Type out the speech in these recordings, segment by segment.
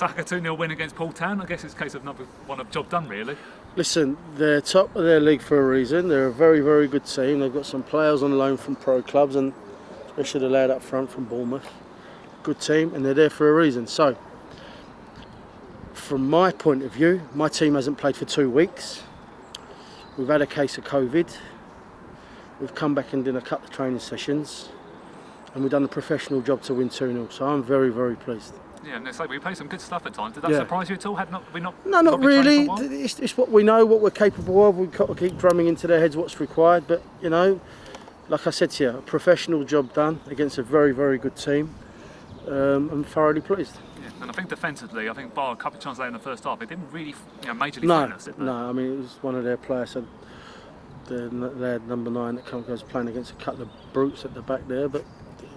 It's like a 2-0 win against Poole Town. I guess it's a case of another one of job done, really. Listen, they're top of their league for a reason. They're a very, very good team. They've got some players on loan from pro clubs, and especially the lad up front from Bournemouth. Good team, and they're there for a reason. So, from my point of view, my team hasn't played for 2 weeks. We've had a case of COVID. We've come back and done a couple of training sessions, and we've done a professional job to win 2-0. So I'm very, very pleased. Yeah, and we played some good stuff at times. Did that surprise you at all? No, not really. It's what we know, what we're capable of. We've got to keep drumming into their heads what's required. But, you know, like I said to you, a professional job done against a very, very good team. I'm thoroughly pleased. Yeah, and I think defensively, bar a couple of chances there in the first half, it didn't really majorly threaten us, did they? No, I mean, it was one of their players, the lad number 9 that goes playing against a couple of brutes at the back there. But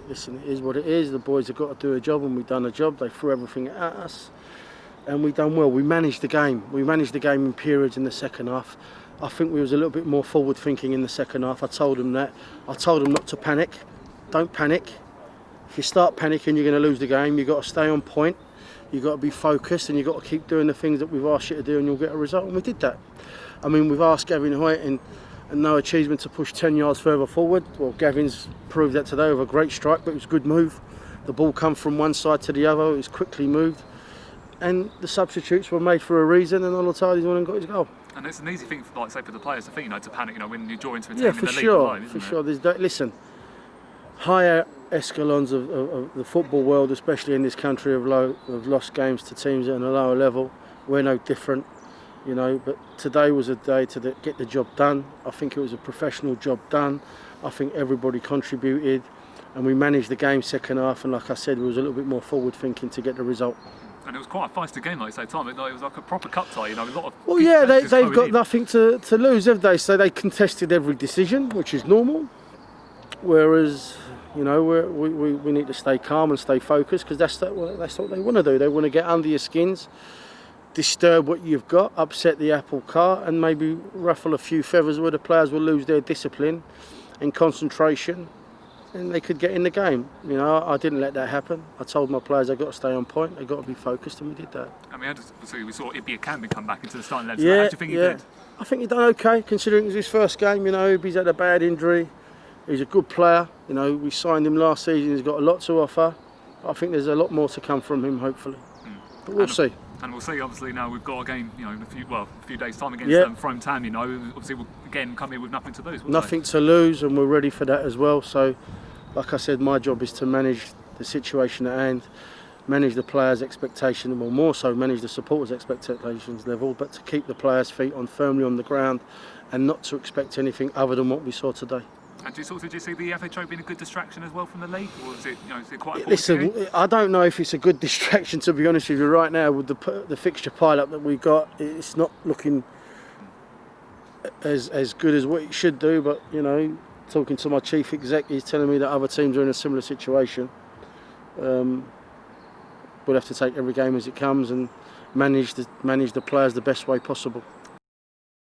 listen, it is what it is. The boys have got to do a job, and we've done a job. They threw everything at us, and we've done well. We managed the game. We managed the game in periods in the second half. I think we was a little bit more forward thinking in the second half. I told them that. I told them not to panic. Don't panic. If you start panicking, you're going to lose the game. You've got to stay on point. You've got to be focused, and you've got to keep doing the things that we've asked you to do, and you'll get a result. And we did that. I mean, we've asked Gavin Hoyt and no achievement to push 10 yards further forward. Well, Gavin's proved that today with a great strike, but it was a good move. The ball come from one side to the other. It was quickly moved. And the substitutes were made for a reason, and Olotadi's won and got his goal. And it's an easy thing, for the players to think, to panic, when you draw into a team in the league. Yeah, for sure. Listen, higher echelons of the football world, especially in this country, have lost games to teams at a lower level. We're no different, but today was a day to get the job done. I think it was a professional job done. I think everybody contributed, and we managed the game second half, and like I said, we was a little bit more forward thinking to get the result. And it was quite a feisty game, like you say, Tom. It was like a proper cup tie, a lot of... Well, yeah, they've got nothing to lose, have they? So they contested every decision, which is normal. Whereas, we need to stay calm and stay focused, because that's what they want to do. They want to get under your skins, disturb what you've got, upset the apple cart, and maybe ruffle a few feathers where the players will lose their discipline and concentration, and they could get in the game. I didn't let that happen. I told my players they've got to stay on point, they've got to be focused, and we did that. We saw Ibby Akambi come back into the starting eleven. Yeah, how do you think he did? I think he done okay, considering it was his first game. Ibby's had a bad injury. He's a good player. We signed him last season. He's got a lot to offer. I think there's a lot more to come from him, hopefully. But we'll see. And we'll see, obviously, now we've got a game, in a few days' time against Frome Town, Obviously, we'll again come here with nothing to lose. Nothing to lose, and we're ready for that as well. So, like I said, my job is to manage the situation at hand, manage the players' expectation, well, more so manage the supporters' expectations level, but to keep the players' feet firmly on the ground, and not to expect anything other than what we saw today. And did you see the FA Trophy being a good distraction as well from the league, or is it quite important? Listen, I don't know if it's a good distraction, to be honest with you. Right now, with the fixture pile-up that we got, it's not looking as good as what it should do. But talking to my chief exec, he's telling me that other teams are in a similar situation. We'll have to take every game as it comes and manage the players the best way possible.